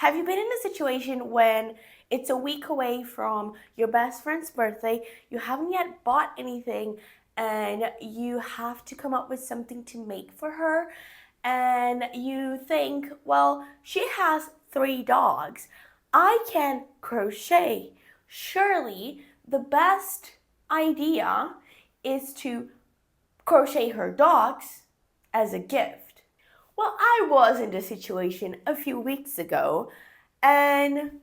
Have you been in a situation when it's a week away from your best friend's birthday, you haven't yet bought anything, and you have to come up with something to make for her, and you think, well, she has 3 dogs. I can crochet. Surely the best idea is to crochet her dogs as a gift. Well, I was in this situation a few weeks ago, and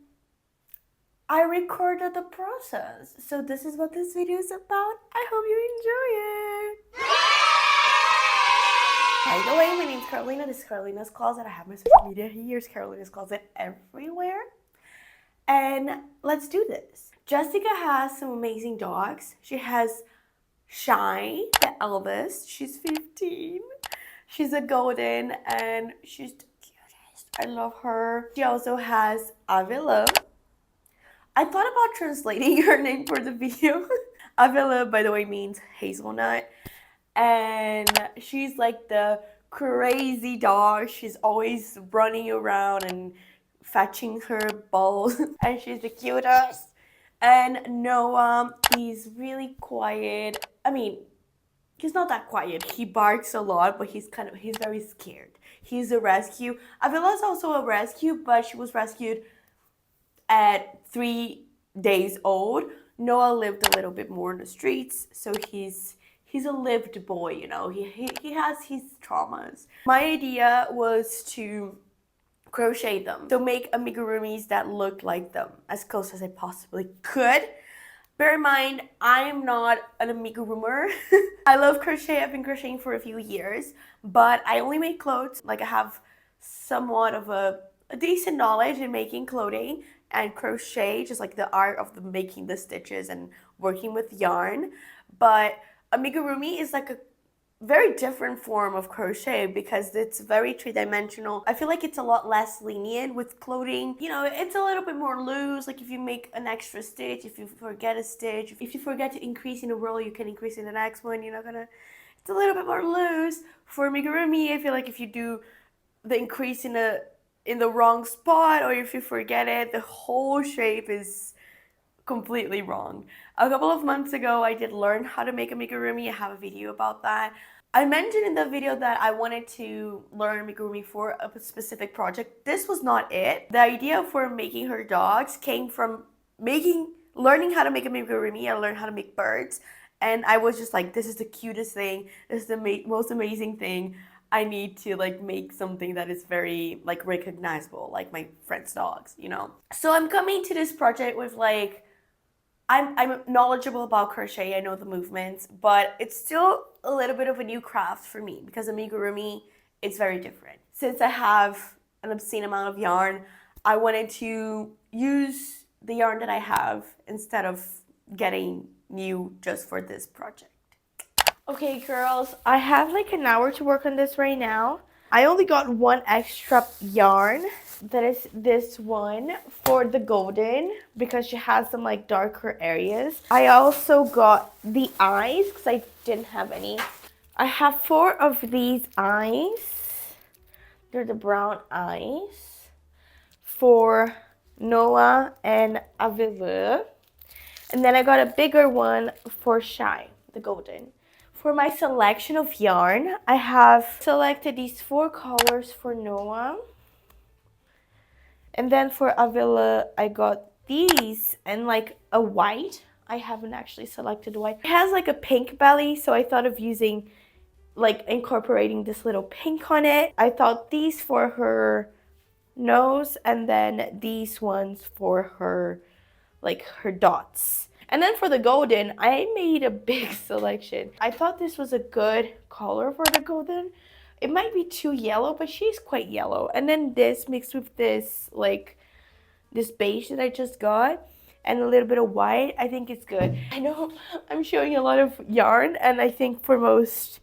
I recorded the process. So this is what this video is about. I hope you enjoy it. By the way, my name's Carolina. This is Carolina's Closet. I have my social media here. It's Carolina's Closet everywhere. And let's do this. Jessica has some amazing dogs. She has Shai, the eldest. She's 15. She's a golden and she's the cutest. I love her. She also has Avila. I thought about translating her name for the video. Avila, by the way, means hazelnut. And she's like the crazy dog. She's always running around and fetching her balls. And she's the cutest. And Noah, he's really quiet. I mean, he's not that quiet. He barks a lot, but he's very scared. He's a rescue. Avila's also a rescue, but she was rescued at 3 days old. Noah lived a little bit more in the streets, so he's a lived boy, you know. He has his traumas. My idea was to crochet them. So make amigurumis that look like them as close as I possibly could. Bear in mind, I'm not an amigurumer. I love crochet. I've been crocheting for a few years, but I only make clothes. Like I have somewhat of a decent knowledge in making clothing and crochet, just like the art of making the stitches and working with yarn. But amigurumi is like a very different form of crochet because it's very three-dimensional. I feel like it's a lot less lenient with clothing. You know, it's a little bit more loose. Like if you make an extra stitch, if you forget a stitch, if you forget to increase in a row, you can increase in the next one. You're not gonna, it's a little bit more loose. For amigurumi, I feel like if you do the increase in the wrong spot, or if you forget it, the whole shape is completely wrong. A couple of months ago, I did learn how to make amigurumi. I have a video about that. I mentioned in the video that I wanted to learn amigurumi for a specific project. This was not it. The idea for making her dogs came from learning how to make amigurumi. I learned how to make birds, and I was just like, this is the cutest thing. This is the most amazing thing. I need to like make something that is very like recognizable, like my friend's dogs, you know? So I'm coming to this project with like, I'm knowledgeable about crochet, I know the movements, but it's still a little bit of a new craft for me because amigurumi is very different. Since I have an obscene amount of yarn, I wanted to use the yarn that I have instead of getting new just for this project. Okay, girls, I have like an hour to work on this right now. I only got one extra yarn. That is this one for the golden because she has some like darker areas. I also got the eyes because I didn't have any. I have 4 of these eyes. They're the brown eyes for Noah and Avila. And then I got a bigger one for Shai, the golden. For my selection of yarn, I have selected these 4 colors for Noah. And then for Avila, I got these and like a white. I haven't actually selected white. It has like a pink belly, so I thought of using, like incorporating this little pink on it. I thought these for her nose and then these ones for her, like her dots. And then for the golden, I made a big selection. I thought this was a good color for the golden. It might be too yellow, but she's quite yellow. And then this mixed with this, like, this beige that I just got and a little bit of white, I think it's good. I know I'm showing a lot of yarn, and I think for most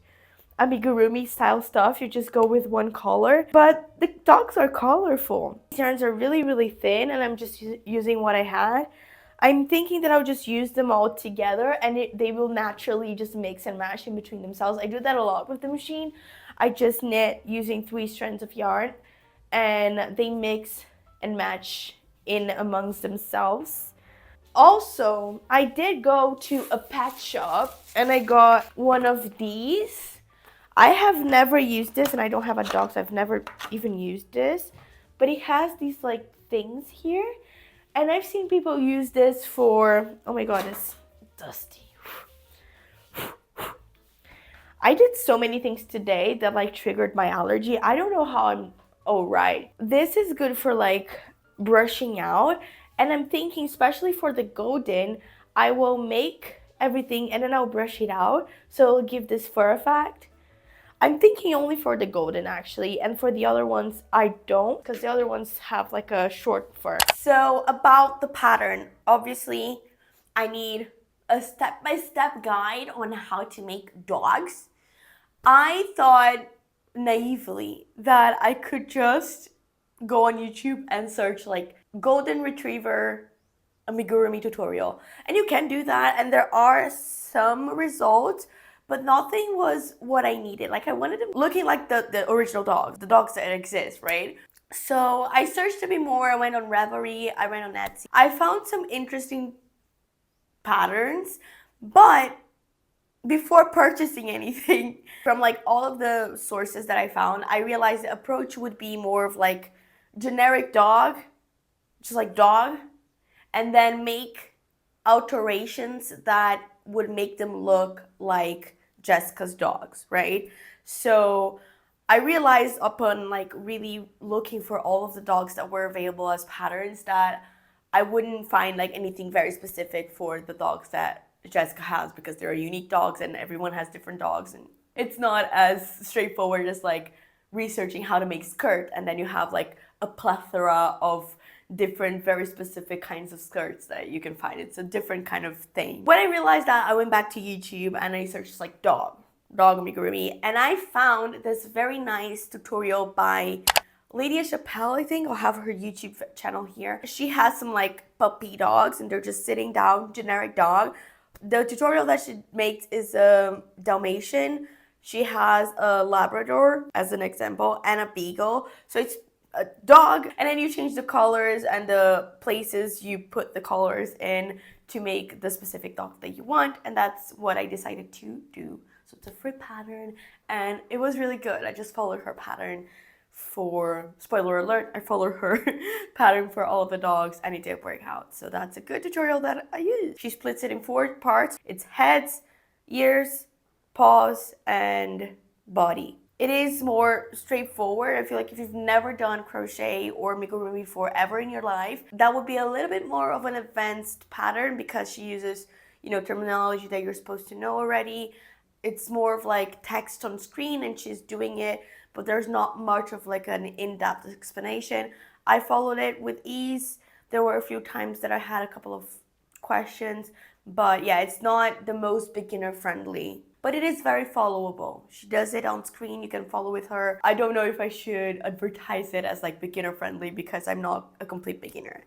amigurumi style stuff, you just go with one color. But the dogs are colorful. These yarns are really, really thin, and I'm just using what I had. I'm thinking that I'll just use them all together and they will naturally just mix and match in between themselves. I do that a lot with the machine. I just knit using 3 strands of yarn and they mix and match in amongst themselves. Also, I did go to a pet shop and I got one of these. I have never used this and I don't have a dog, so I've never even used this. But it has these like things here. And I've seen people use this for, oh my god, it's dusty. I did so many things today that like triggered my allergy. I don't know how I'm alright. This is good for like brushing out. And I'm thinking, especially for the golden, I will make everything and then I'll brush it out. So it'll give this fur effect. I'm thinking only for the golden actually, and for the other ones I don't, because the other ones have like a short fur. So about the pattern, obviously I need a step-by-step guide on how to make dogs. I thought naively that I could just go on YouTube and search like golden retriever amigurumi tutorial, and you can do that and there are some results, but nothing was what I needed. Like I wanted them looking like the original dogs, the dogs that exist, right? So I searched a bit more. I went on Ravelry, I went on Etsy. I found some interesting patterns, but before purchasing anything from like all of the sources that I found, I realized the approach would be more of like generic dog, just like dog, and then make alterations that would make them look like Jessica's dogs, right? So I realized upon like really looking for all of the dogs that were available as patterns that I wouldn't find like anything very specific for the dogs that Jessica has, because they're unique dogs and everyone has different dogs, and it's not as straightforward as like researching how to make skirt and then you have like a plethora of different very specific kinds of skirts that you can find. It's a different kind of thing. When I realized that, I went back to YouTube and I searched like dog amigurumi, and I found this very nice tutorial by Lydia Chappelle, I think. I'll have her YouTube channel here. She has some like puppy dogs and they're just sitting down, generic dog. The tutorial that she makes is a Dalmatian. She has a Labrador as an example and a Beagle. So it's a dog, and then you change the colors and the places you put the colors in to make the specific dog that you want, and that's what I decided to do. So it's a free pattern and it was really good. I just followed her pattern for, spoiler alert, I followed her pattern for all of the dogs and it did work out. So that's a good tutorial that I used. She splits it in 4 parts. It's heads, ears, paws, and body. It is more straightforward. I feel like if you've never done crochet or amigurumi before ever in your life, that would be a little bit more of an advanced pattern because she uses, you know, terminology that you're supposed to know already. It's more of like text on screen and she's doing it, but there's not much of like an in-depth explanation. I followed it with ease. There were a few times that I had a couple of questions, but yeah, it's not the most beginner friendly, but it is very followable. She does it on screen, you can follow with her. I don't know if I should advertise it as like beginner friendly because I'm not a complete beginner,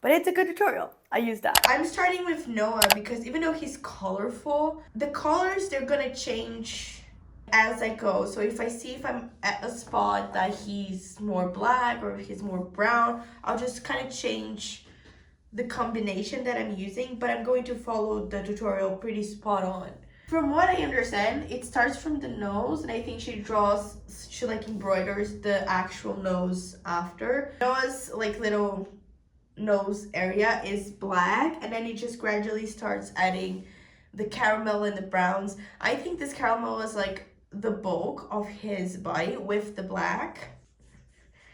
but it's a good tutorial. I use that. I'm starting with Noah because even though he's colorful, the colors, they're gonna change as I go. So if I see if I'm at a spot that he's more black or if he's more brown, I'll just kind of change the combination that I'm using, but I'm going to follow the tutorial pretty spot on. From what I understand, it starts from the nose, and I think she like embroiders the actual nose after. Noah's like little nose area is black, and then it just gradually starts adding the caramel and the browns. I think this caramel is like the bulk of his body with the black,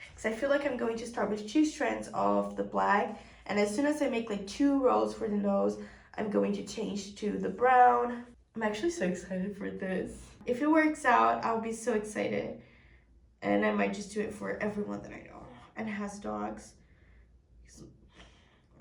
because I feel like I'm going to start with 2 strands of the black, and as soon as I make like 2 rows for the nose, I'm going to change to the brown. I'm actually so excited for this. If it works out, I'll be so excited, and I might just do it for everyone that I know and has dogs.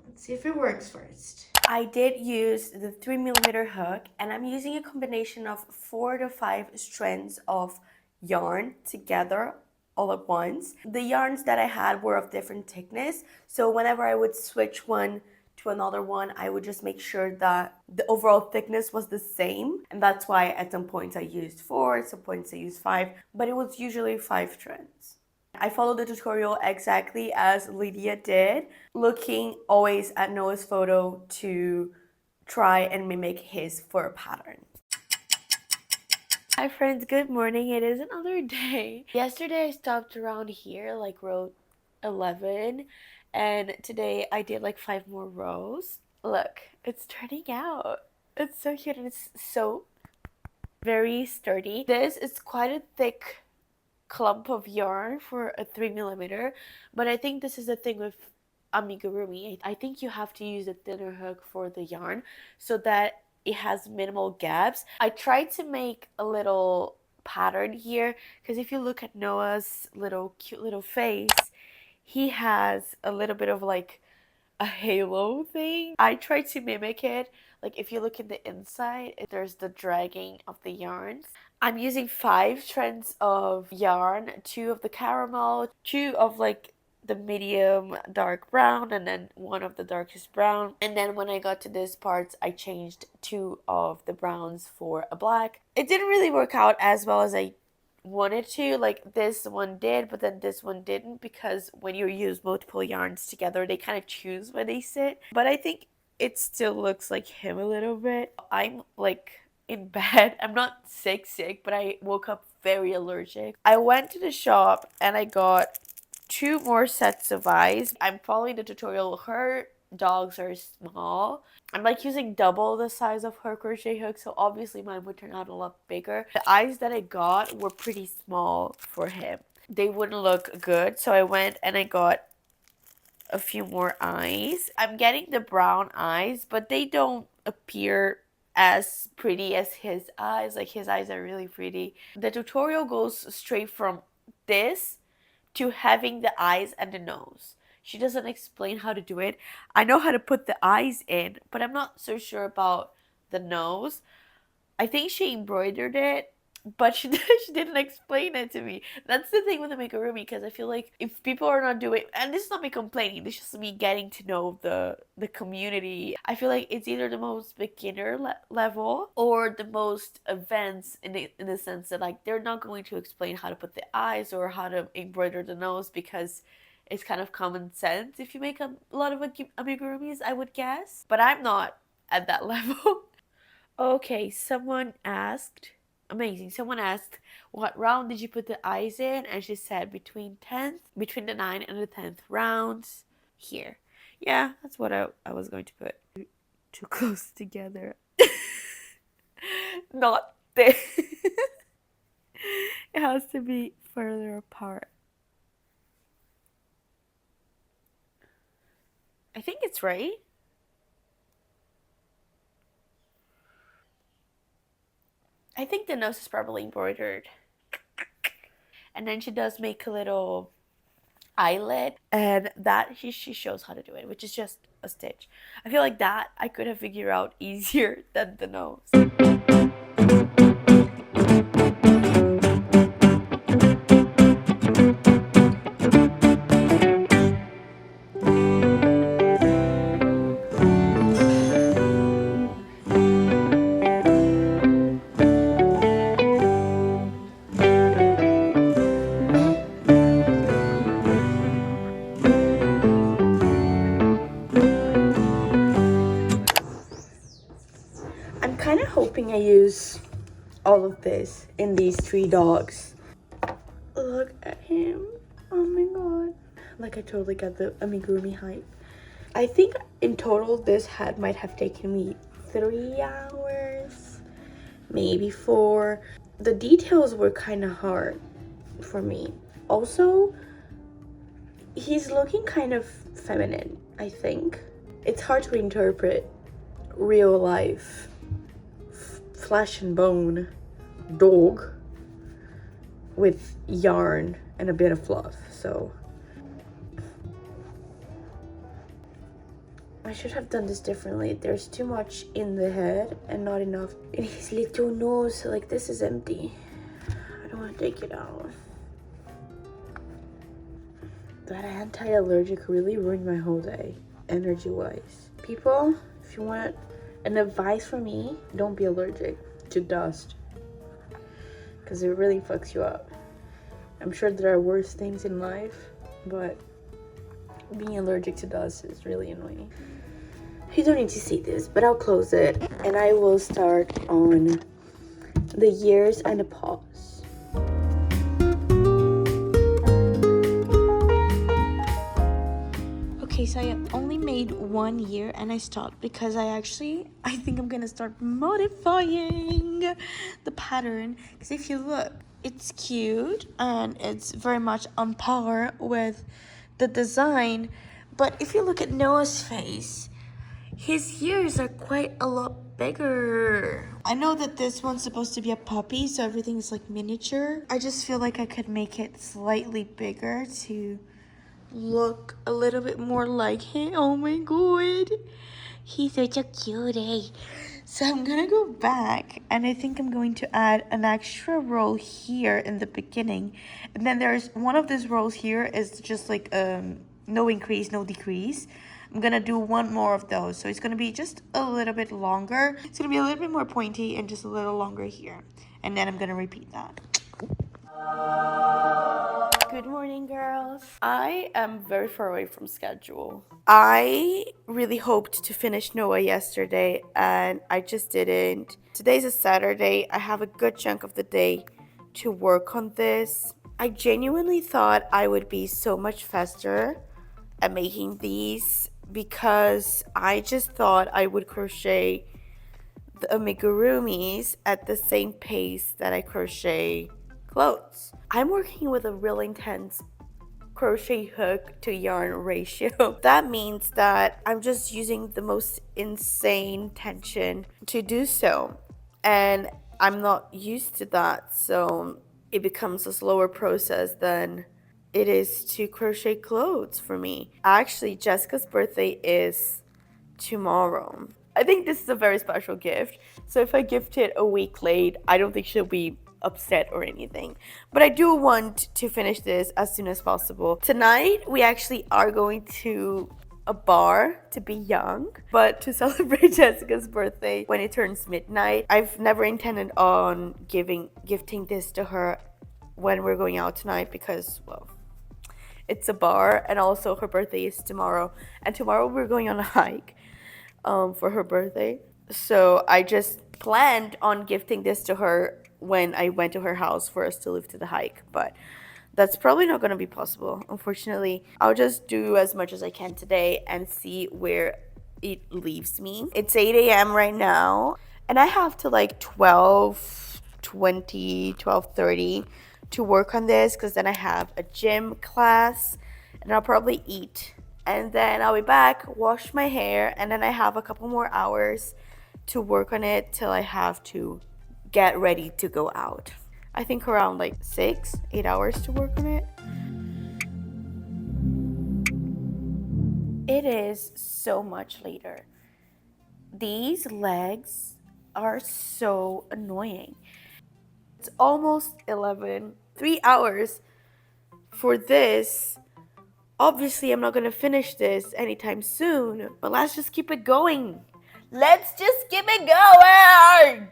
Let's see if it works first. I did use the 3mm hook, and I'm using a combination of 4 to 5 strands of yarn together all at once. The yarns that I had were of different thickness, so whenever I would switch one to another one, I would just make sure that the overall thickness was the same, and that's why at some points I used 4, at some points I used 5, but it was usually 5 strands. I followed the tutorial exactly as Lydia did, looking always at Noah's photo to try and mimic his fur pattern. Hi friends, good morning. It is another day. Yesterday I stopped around here, like row 11, and today I did like 5 more rows. Look, it's turning out. It's so cute and it's so very sturdy. This is quite a thick clump of yarn for a 3mm, but I think this is the thing with amigurumi. I think you have to use a thinner hook for the yarn so that it has minimal gaps. I tried to make a little pattern here because if you look at Noah's little cute little face, he has a little bit of like a halo thing. I tried to mimic it. Like if you look in the inside, there's the dragging of the yarns. I'm using 5 strands of yarn, 2 of the caramel, 2 of like the medium dark brown, and then 1 of the darkest brown. And then when I got to this part, I changed 2 of the browns for a black. It didn't really work out as well as I wanted to. Like this one did, but then this one didn't, because when you use multiple yarns together, they kind of choose where they sit. But I think it still looks like him a little bit. I'm like in bed. I'm not sick, but I woke up very allergic. I went to the shop and I got 2 more sets of eyes. I'm following the tutorial. Her dogs are small. I'm like using double the size of her crochet hook, so obviously mine would turn out a lot bigger. The eyes that I got were pretty small for him. They wouldn't look good, so I went and I got a few more eyes. I'm getting the brown eyes, but they don't appear as pretty as his eyes. Like his eyes are really pretty. The tutorial goes straight from this to having the eyes and the nose. She doesn't explain how to do it. I know how to put the eyes in, but I'm not so sure about the nose. I think she embroidered it, but she didn't explain it to me. That's the thing with the amigurumi, because I feel like if people are not doing, and this is not me complaining, this is just me getting to know the community. I feel like it's either the most beginner level or the most advanced in the sense that like they're not going to explain how to put the eyes or how to embroider the nose, because it's kind of common sense if you make a lot of amigurumis, I would guess. But I'm not at that level. Okay, someone asked, amazing, someone asked, what round did you put the eyes in? And she said between the 9th and the 10th rounds here. Yeah, that's what I was going to put. Too close together. Not this. It has to be further apart. I think it's right. I think the nose is probably embroidered. And then she does make a little eyelid, and that she shows how to do it, which is just a stitch. I feel like that I could have figured out easier than the nose. I'm kind of hoping I use all of this in these 3 dogs. Look at him. Oh my god. Like I totally got the amigurumi hype. I think in total this hat might have taken me 3 hours, maybe 4. The details were kind of hard for me. Also, he's looking kind of feminine, I think. It's hard to interpret real life flesh and bone dog with yarn and a bit of fluff, so I should have done this differently. There's too much in the head and not enough in his little nose. Like this is empty. I don't want to take it out. That anti-allergic really ruined my whole day, energy-wise. People, if you want an advice from me, don't be allergic to dust, because it really fucks you up. I'm sure there are worse things in life, but being allergic to dust is really annoying. You don't need to see this, but I'll close it and I will start on the years and the paws. Okay, so I only made 1 year and I stopped because I think I'm gonna start modifying the pattern. Because if you look, it's cute and it's very much on par with the design. But if you look at Noah's face, his ears are quite a lot bigger. I know that this one's supposed to be a puppy, so everything's like miniature. I just feel like I could make it slightly bigger to look a little bit more like him. Oh my god, he's such a cutie. So I'm gonna go back and I think I'm going to add an extra roll here in the beginning, and then there's one of these rolls here is just like no increase, no decrease. I'm gonna do one more of those, so it's gonna be just a little bit longer. It's gonna be a little bit more pointy and just a little longer here, and then I'm gonna repeat that. Good morning, girls. I am very far away from schedule. I really hoped to finish Noah yesterday and I just didn't. Today's a Saturday. I have a good chunk of the day to work on this. I genuinely thought I would be so much faster at making these because I just thought I would crochet the amigurumis at the same pace that I crochet clothes. I'm working with a real intense crochet hook to yarn ratio. That means that I'm just using the most insane tension to do so. And I'm not used to that, so it becomes a slower process than it is to crochet clothes for me. Actually, Jessica's birthday is tomorrow. I think this is a very special gift. So if I gift it a week late, I don't think she'll be upset or anything. But I do want to finish this as soon as possible. Tonight, we actually are going to a bar to be young, but to celebrate Jessica's birthday when it turns midnight. I've never intended on gifting this to her when we're going out tonight because, well, it's a bar and also her birthday is tomorrow. And tomorrow we're going on a hike for her birthday. So I just planned on gifting this to her when I went to her house for us to lift to the hike, but that's probably not going to be possible, unfortunately. I'll just do as much as I can today and see where it leaves me. It's 8 a.m. right now, and I have to like 12:20, 12:30 to work on this because then I have a gym class and I'll probably eat. And then I'll be back, wash my hair, and then I have a couple more hours to work on it till I have to get ready to go out. I think around like 6-8 hours to work on it. It is so much later. These legs are so annoying. It's almost 11. 3 hours for this. Obviously, I'm not going to finish this anytime soon, but let's just keep it going. Let's just keep it going!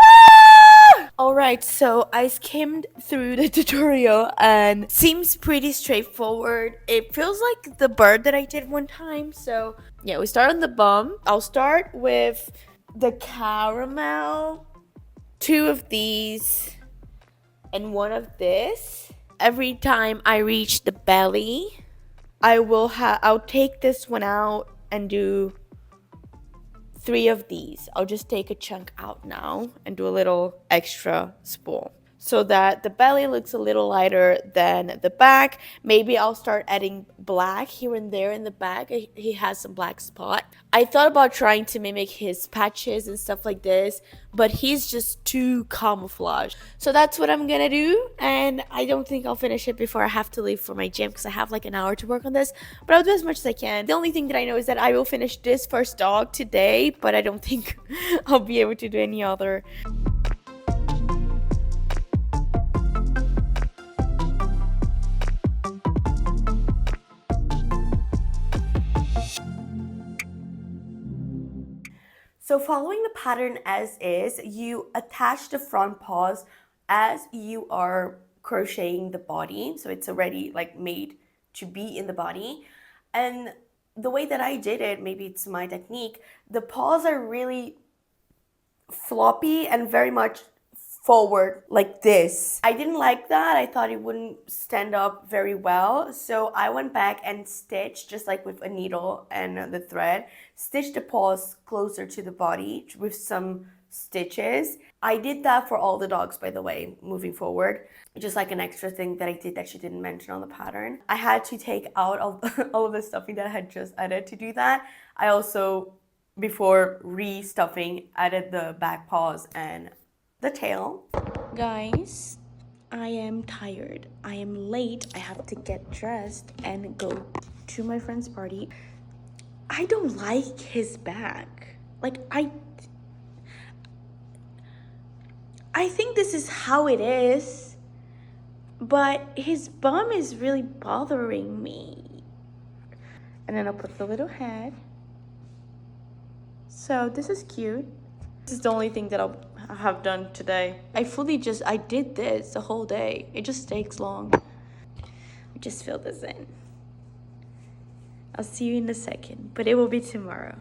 Ah! Alright, so I skimmed through the tutorial and seems pretty straightforward. It feels like the bird that I did one time, so yeah, we start on the bum. I'll start with the caramel, 2 of these, and 1 of this. Every time I reach the belly, I'll take this one out and do 3 of these. I'll just take a chunk out now and do a little extra spool so that the belly looks a little lighter than the back. Maybe I'll start adding black here and there in the back. He has some black spot. I thought about trying to mimic his patches and stuff like this, but he's just too camouflaged. So that's what I'm gonna do, and I don't think I'll finish it before I have to leave for my gym because I have like an hour to work on this, but I'll do as much as I can. The only thing that I know is that I will finish this first dog today, but I don't think I'll be able to do any other. So following the pattern as is, you attach the front paws as you are crocheting the body, so it's already like made to be in the body. And the way that I did it, maybe it's my technique, the paws are really floppy and very much forward like this. I didn't like that. I thought it wouldn't stand up very well. So I went back and stitched, just like with a needle and the thread, stitched the paws closer to the body with some stitches. I did that for all the dogs, by the way, moving forward. Just like an extra thing that I did that she didn't mention on the pattern. I had to take out all of the stuffing that I had just added to do that. I also, before re-stuffing, added the back paws and the tail. Guys, I am tired. I am late. I have to get dressed and go to my friend's party. I don't like his back. Like, I think this is how it is, but his bum is really bothering me. And then I'll put the little head. So this is cute. This is the only thing that I have done today. I did this the whole day. It just takes long. Just fill this in. I'll see you in a second, but it will be tomorrow.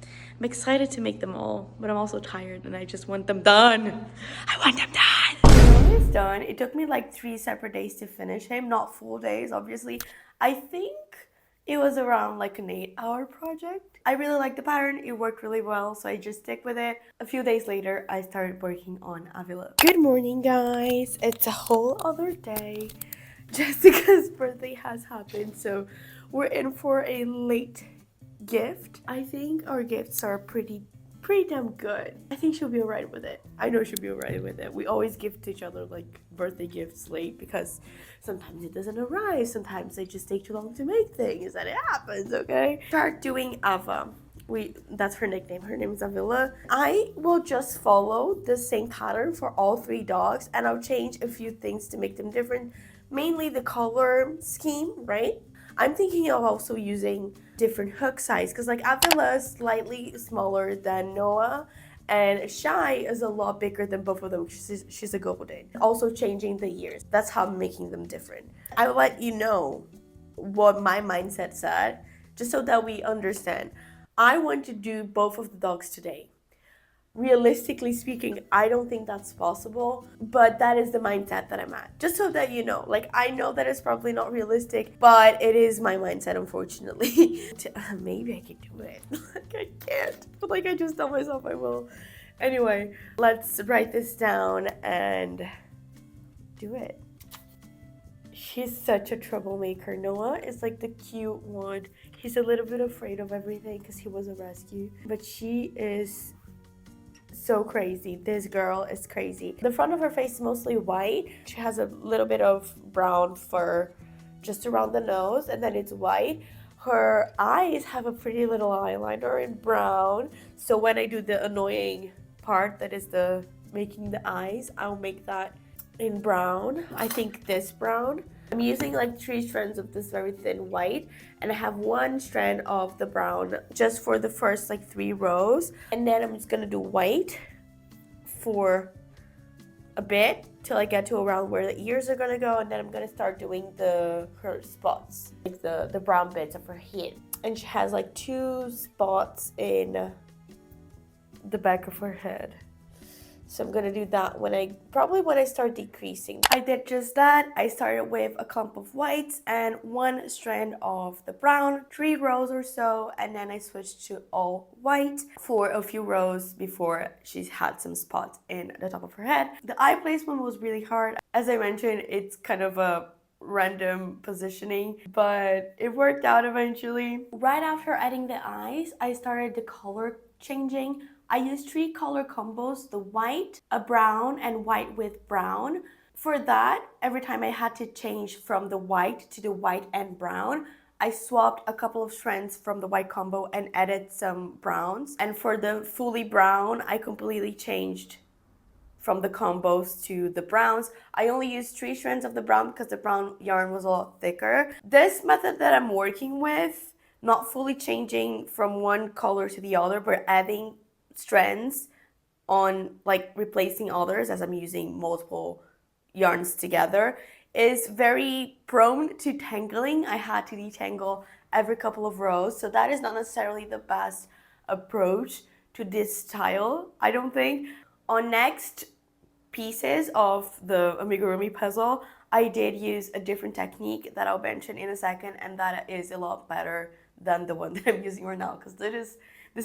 I'm excited to make them all, but I'm also tired and I just want them done. I want them done. It's done. It took me like 3 separate days to finish him, not full days, obviously. I think it was around like an 8-hour project. I really liked the pattern. It worked really well, so I just stick with it. A few days later, I started working on Avila. Good morning, guys. It's a whole other day. Jessica's birthday has happened, so we're in for a late gift. I think our gifts are pretty damn good. I think she'll be alright with it. I know she'll be alright with it. We always gift each other like birthday gifts late because sometimes it doesn't arrive. Sometimes they just take too long to make things, and it happens, okay? Start doing Ava. That's her nickname. Her name is Avila. I will just follow the same pattern for all 3 dogs, and I'll change a few things to make them different. Mainly the color scheme, right? I'm thinking of also using different hook size because like Avila is slightly smaller than Noah and Shai is a lot bigger than both of them. She's a Gobelin. Also changing the years. That's how I'm making them different. I'll let you know what my mindset said just so that we understand. I want to do both of the dogs today. Realistically speaking, I don't think that's possible, but that is the mindset that I'm at. Just so that you know, like I know that it's probably not realistic, but it is my mindset, unfortunately. Maybe I can do it. Like I can't, but like I just tell myself I will. Anyway, let's write this down and do it. She's such a troublemaker. Noah is like the cute one. He's a little bit afraid of everything because he was a rescue, but she is so crazy. This girl is crazy. The front of her face is mostly white. She has a little bit of brown fur just around the nose, and then it's white. Her eyes have a pretty little eyeliner in brown. So when I do the annoying part, that is the making the eyes, I'll make that in brown. I think this brown. I'm using like 3 strands of this very thin white, and I have 1 strand of the brown just for the first like 3 rows, and then I'm just gonna do white for a bit till I get to around where the ears are gonna go, and then I'm gonna start doing her spots, like the brown bits of her head. And she has like 2 spots in the back of her head. So I'm gonna do that when I start decreasing. I did just that. I started with a clump of whites and 1 strand of the brown, 3 rows or so, and then I switched to all white for a few rows before she had some spots in the top of her head. The eye placement was really hard. As I mentioned, it's kind of a random positioning, but it worked out eventually. Right after adding the eyes, I started the color changing. I used 3 color combos, the white, a brown, and white with brown. For that, every time I had to change from the white to the white and brown, I swapped a couple of strands from the white combo and added some browns. And for the fully brown, I completely changed from the combos to the browns. I only used 3 strands of the brown because the brown yarn was a lot thicker. This method that I'm working with, not fully changing from one color to the other, but adding strands on like replacing others as I'm using multiple yarns together is very prone to tangling. I had to detangle every couple of rows, so that is not necessarily the best approach to this style, I don't think. On next pieces of the amigurumi puzzle, I did use a different technique that I'll mention in a second, and that is a lot better than the one that I'm using right now, because this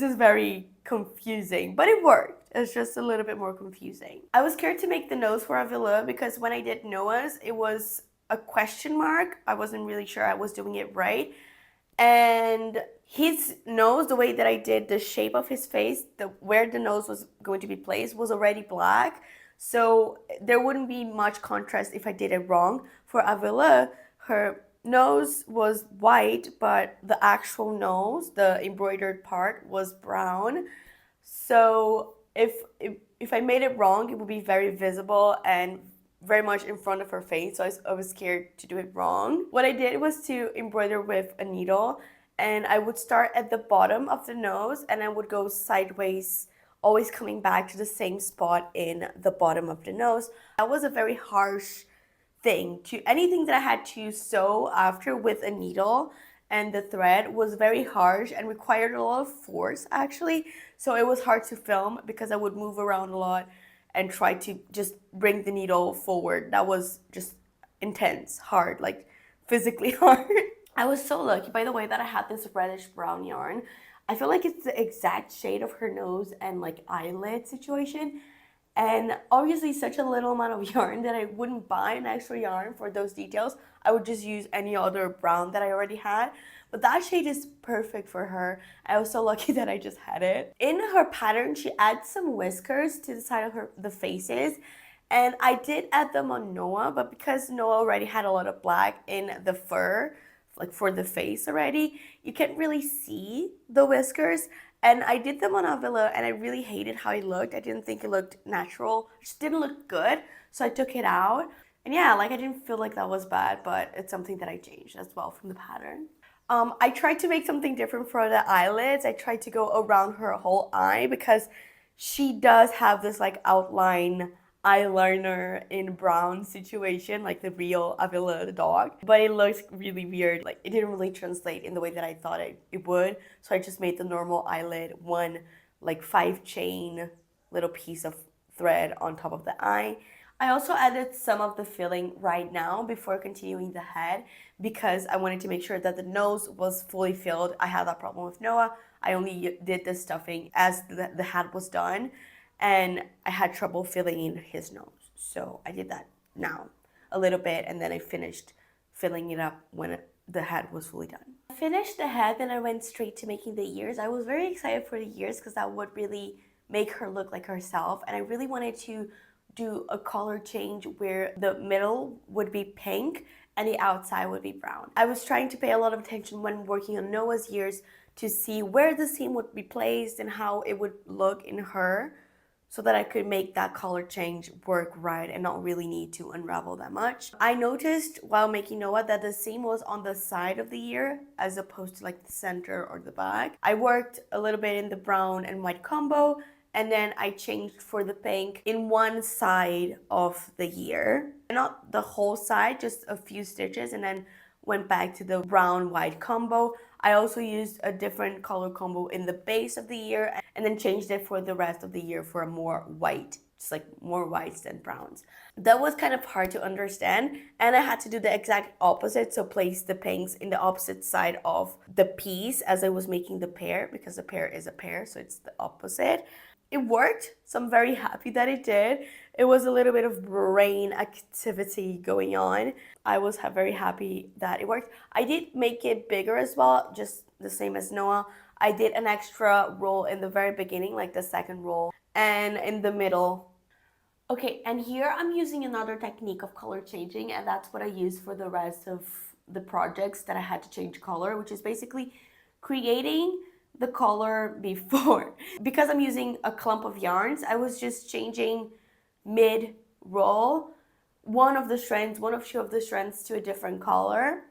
is very confusing, but it worked. It's just a little bit more confusing. I was scared to make the nose for Avila because when I did Noah's, it was a question mark. I wasn't really sure I was doing it right. And his nose, the way that I did the shape of his face, where the nose was going to be placed was already black. So there wouldn't be much contrast if I did it wrong. For Avila, her nose was white, but the actual nose, the embroidered part, was brown. So if I made it wrong, it would be very visible and very much in front of her face, so I was scared to do it wrong. What I did was to embroider with a needle, and I would start at the bottom of the nose and I would go sideways, always coming back to the same spot in the bottom of the nose. That was a very harsh thing. Anything that I had to sew after with a needle and the thread was very harsh and required a lot of force actually, so it was hard to film because I would move around a lot and try to just bring the needle forward. That was just intense, hard, like physically hard. I was so lucky, by the way, that I had this reddish brown yarn. I feel like it's the exact shade of her nose and like eyelid situation. And obviously such a little amount of yarn that I wouldn't buy an extra yarn for those details. I would just use any other brown that I already had. But that shade is perfect for her. I was so lucky that I just had it. In her pattern, she adds some whiskers to the side of the faces. And I did add them on Noah, but because Noah already had a lot of black in the fur, like for the face already, you can't really see the whiskers. And I did them on Avila and I really hated how it looked. I didn't think it looked natural. It just didn't look good. So I took it out. And yeah, like I didn't feel like that was bad, but it's something that I changed as well from the pattern. I tried to make something different for the eyelids. I tried to go around her whole eye because she does have this like outline eyeliner in brown situation, like the real Avila the dog, but it looks really weird. Like it didn't really translate in the way that I thought it would, so I just made the normal eyelid one like 5-chain little piece of thread on top of the eye. I also added some of the filling right now before continuing the head because I wanted to make sure that the nose was fully filled. I had that problem with Noah. I only did the stuffing as the head was done, and I had trouble filling in his nose. So I did that now a little bit, and then I finished filling it up when the head was fully done. I finished the head, and I went straight to making the ears. I was very excited for the ears because that would really make her look like herself, and I really wanted to do a color change where the middle would be pink and the outside would be brown. I was trying to pay a lot of attention when working on Noah's ears to see where the seam would be placed and how it would look in her, so that I could make that color change work right and not really need to unravel that much. I noticed while making Noah that the seam was on the side of the ear as opposed to like the center or the back. I worked a little bit in the brown and white combo, and then I changed for the pink in one side of the ear. Not the whole side, just a few stitches, and then went back to the brown white combo. I also used a different color combo in the base of the ear and then changed it for the rest of the ear for a more white, just like more whites than browns. That was kind of hard to understand, and I had to do the exact opposite, so place the pinks in the opposite side of the piece as I was making the pear, because the pear is a pear, so it's the opposite. It worked, so I'm very happy that it did. It was a little bit of brain activity going on. I was very happy that it worked. I did make it bigger as well, just the same as Noah. I did an extra roll in the very beginning, like the second roll, and in the middle. Okay, and here I'm using another technique of color changing, and that's what I use for the rest of the projects that I had to change color, which is basically creating the color before. Because I'm using a clump of yarns, I was just changing mid-roll one of two of the strands to a different color.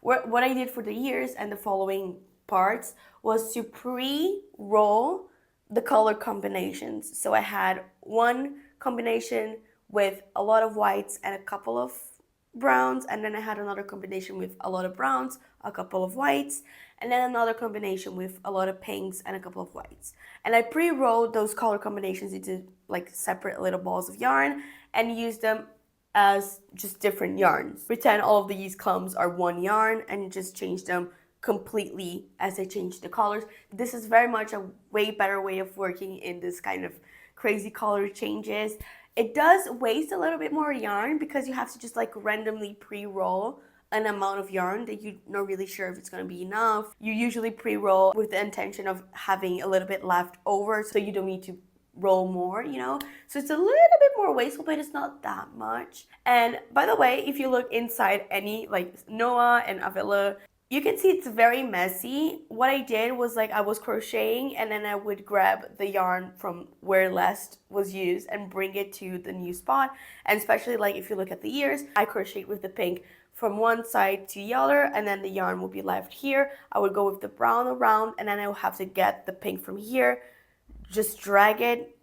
What I did for the ears and the following parts was to pre-roll the color combinations. So I had one combination with a lot of whites and a couple of browns, and then I had another combination with a lot of browns, a couple of whites, and then another combination with a lot of pinks and a couple of whites. And I pre-rolled those color combinations into like separate little balls of yarn and used them as just different yarns. Pretend all of these clumps are one yarn and just change them completely as I change the colors. This is very much a way better way of working in this kind of crazy color changes. It does waste a little bit more yarn because you have to just like randomly pre-roll an amount of yarn that you're not really sure if it's going to be enough. You usually pre-roll with the intention of having a little bit left over so you don't need to roll more, you know? So it's a little bit more wasteful, but it's not that much. And by the way, if you look inside any like Noah and Avila, you can see it's very messy. What I did was like I was crocheting and then I would grab the yarn from where last was used and bring it to the new spot. And especially like if you look at the ears, I crocheted with the pink from one side to the other, and then the yarn will be left here. I would go with the brown around, and then I will have to get the pink from here, just drag it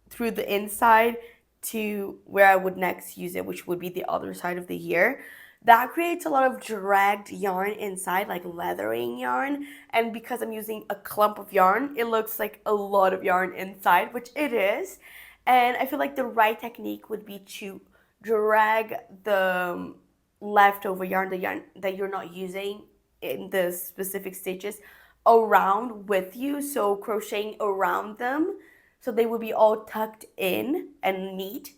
through the inside to where I would next use it, which would be the other side of the ear. That creates a lot of dragged yarn inside, like leathering yarn. And because I'm using a clump of yarn, it looks like a lot of yarn inside, which it is. And I feel like the right technique would be to drag the leftover yarn, the yarn that you're not using in the specific stitches, around with you. So crocheting around them so they would be all tucked in and neat.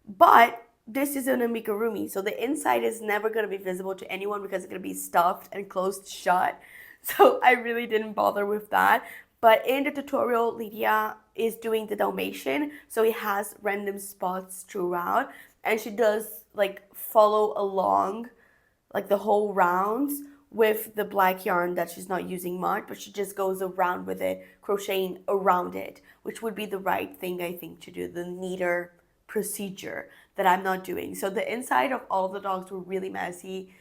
But this is an amigurumi, so the inside is never going to be visible to anyone because it's going to be stuffed and closed shut. So I really didn't bother with that. But in the tutorial, Lydia is doing the Dalmatian, so it has random spots throughout, and she does like follow along like the whole rounds with the black yarn that she's not using much, but she just goes around with it, crocheting around it, which would be the right thing, I think, to do, the neater procedure that I'm not doing. So the inside of all the dogs were really messy.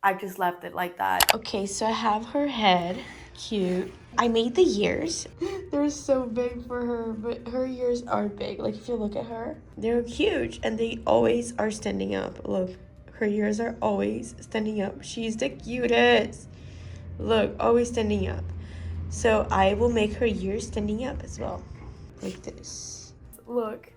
I just left it like that. Okay, so I have her head. Cute. I made the ears. They're so big for her, but her ears are big. Like if you look at her, they're huge and they always are standing up. Look, her ears are always standing up. She's the cutest. Look, always standing up. So I will make her ears standing up as well. Like this. Look.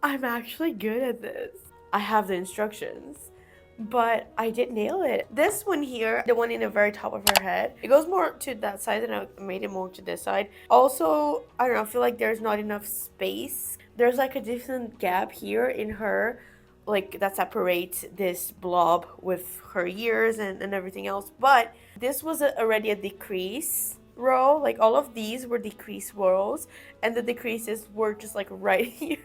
I'm actually good at this. I have the instructions, but I did nail it. This one here, the one in the very top of her head, it goes more to that side and I made it more to this side. Also, I don't know, I feel like there's not enough space. There's like a decent gap here in her, like that separates this blob with her ears and everything else. But this was already a decrease row. Like all of these were decrease rows and the decreases were just like right here.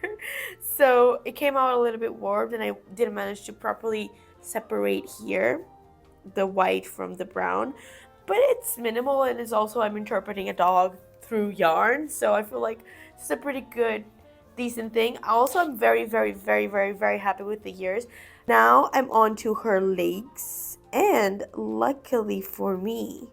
So it came out a little bit warped and I didn't manage to properly separate here the white from the brown, but it's minimal and it's also I'm interpreting a dog through yarn, so I feel like it's a pretty good decent thing. Also, I'm very happy with the ears. Now I'm on to her legs, and luckily for me,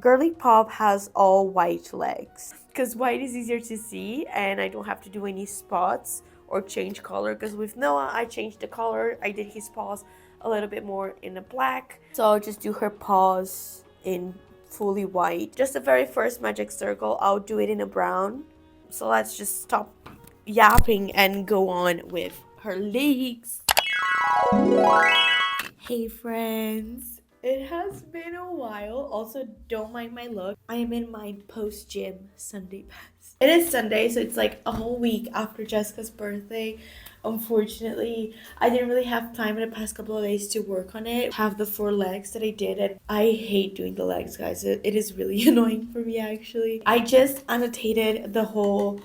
Girly Pop has all white legs because white is easier to see and I don't have to do any spots or change color, because with Noah I changed the color. I did his paws a little bit more in a black, so I'll just do her paws in fully white. Just the very first magic circle, I'll do it in a brown. So let's just stop yapping and go on with her legs. Hey friends, it has been a while. Also, don't mind my look. I am in my post-gym Sunday best. It is Sunday, so it's like a whole week after Jessica's birthday. Unfortunately, I didn't really have time in the past couple of days to work on it. Have the 4 legs that I did, and I hate doing the legs, guys. It is really annoying for me, actually. I just annotated the whole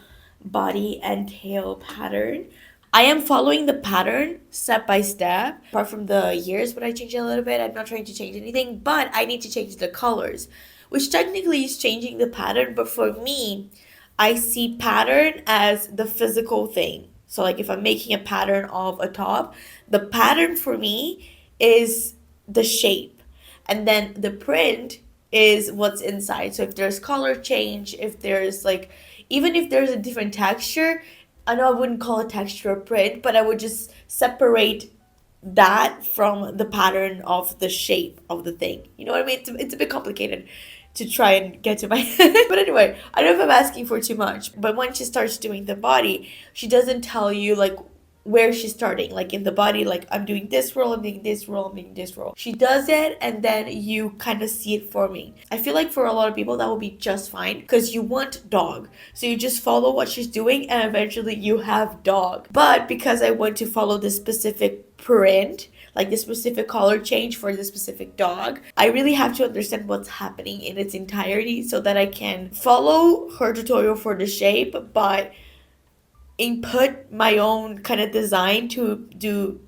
body and tail pattern. I am following the pattern step by step. Apart from the ears, but I changed it a little bit. I'm not trying to change anything, but I need to change the colors, which technically is changing the pattern. But for me, I see pattern as the physical thing. So like if I'm making a pattern of a top, the pattern for me is the shape. And then the print is what's inside. So if there's color change, if there's like Even if there's a different texture, I know I wouldn't call it texture or print, but I would just separate that from the pattern of the shape of the thing. You know what I mean? It's a bit complicated to try and get to my but anyway, I don't know if I'm asking for too much, but when she starts doing the body, she doesn't tell you like where she's starting, like in the body, like I'm doing this roll, I'm doing this roll, I'm doing this roll. She does it and then you kind of see it forming. I feel like for a lot of people that will be just fine because you want dog. So you just follow what she's doing and eventually you have dog. But because I want to follow this specific print, like the specific color change for the specific dog, I really have to understand what's happening in its entirety so that I can follow her tutorial for the shape, but input my own kind of design to do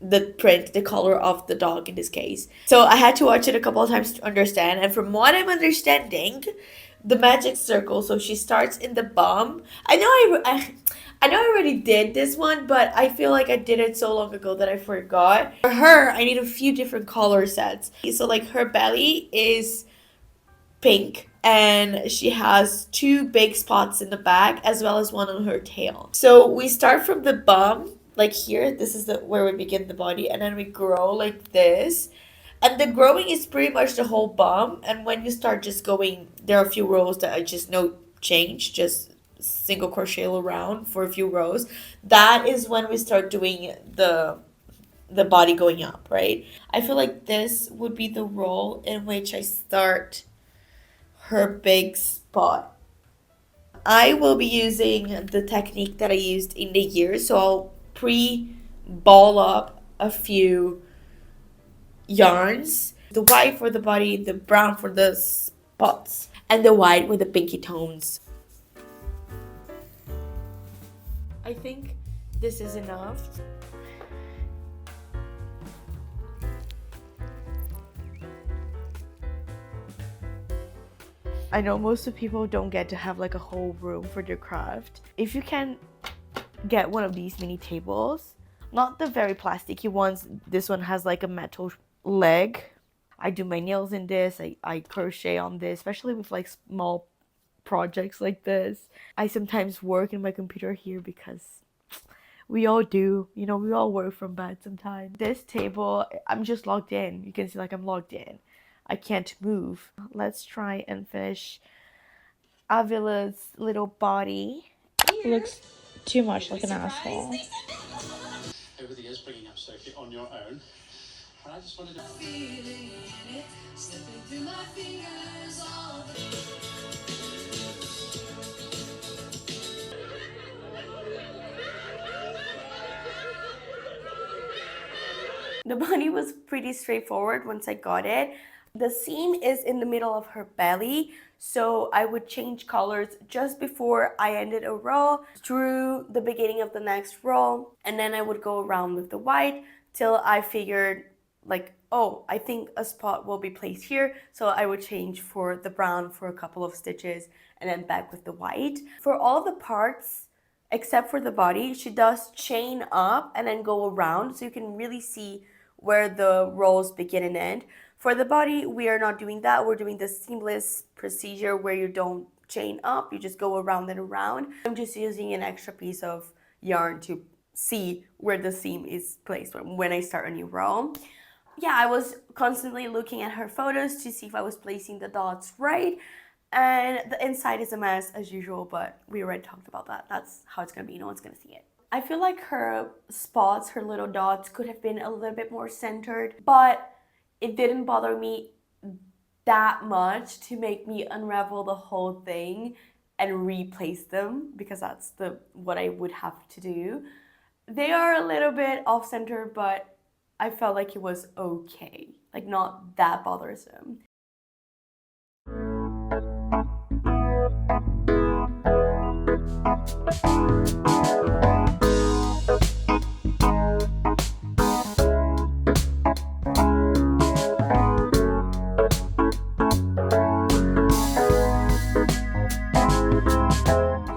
the print, the color of the dog in this case. So I had to watch it a couple of times to understand. And from what I'm understanding, the magic circle. So she starts in the bum. I know I already did this one, but I feel like I did it so long ago that I forgot. For her, I need a few different color sets. So like her belly is pink and she has two big spots in the back as well as one on her tail. So we start from the bum, like here, this is the where we begin the body, and then we grow like this. And the growing is pretty much the whole bum, and when you start just going, there are a few rows that I just no change, just single crochet around for a few rows. That is when we start doing the body going up, right? I feel like this would be the roll in which I start her big spot. I will be using the technique that I used in the year, so I'll pre-ball up a few yarns. The white for the body, the brown for the spots, and the white with the pinky tones. I think this is enough. I know most of people don't get to have like a whole room for their craft. If you can get one of these mini tables, not the very plasticky ones, this one has like a metal leg. I do my nails in this, I crochet on this, especially with like small projects like this. I sometimes work in my computer here because we all do, you know, we all work from bed sometimes. This table, I'm just logged in. You can see like I'm logged in. I can't move. Let's try and finish Avila's little body. It looks too much like an asshole. Everything is bringing up Sophie on your own. And I just wanted to... The body was pretty straightforward once I got it. The seam is in the middle of her belly, so I would change colors just before I ended a row through the beginning of the next row, and then I would go around with the white till I figured like, oh, I think a spot will be placed here, so I would change for the brown for a couple of stitches and then back with the white. For all the parts except for the body, she does chain up and then go around, so you can really see where the rows begin and end. For the body, we are not doing that. We're doing the seamless procedure where you don't chain up, you just go around and around. I'm just using an extra piece of yarn to see where the seam is placed when I start a new row. Yeah, I was constantly looking at her photos to see if I was placing the dots right. And the inside is a mess as usual, but we already talked about that. That's how it's gonna be, no one's gonna see it. I feel like her spots, her little dots could have been a little bit more centered, but it didn't bother me that much to make me unravel the whole thing and replace them, because that's what I would have to do. They are a little bit off center, but I felt like it was okay, like not that bothersome.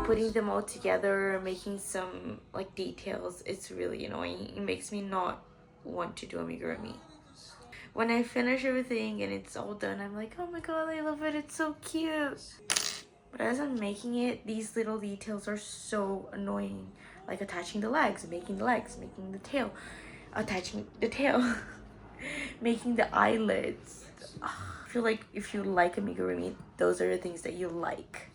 Putting them all together, making some like details, it's really annoying. It makes me not want to do amigurumi. When I finish everything and it's all done, I'm like, oh my god, I love it, it's so cute. But as I'm making it, these little details are so annoying. Like attaching the legs, making the tail, attaching the tail, making the eyelids. Ugh. I feel like if you like amigurumi, those are the things that you like.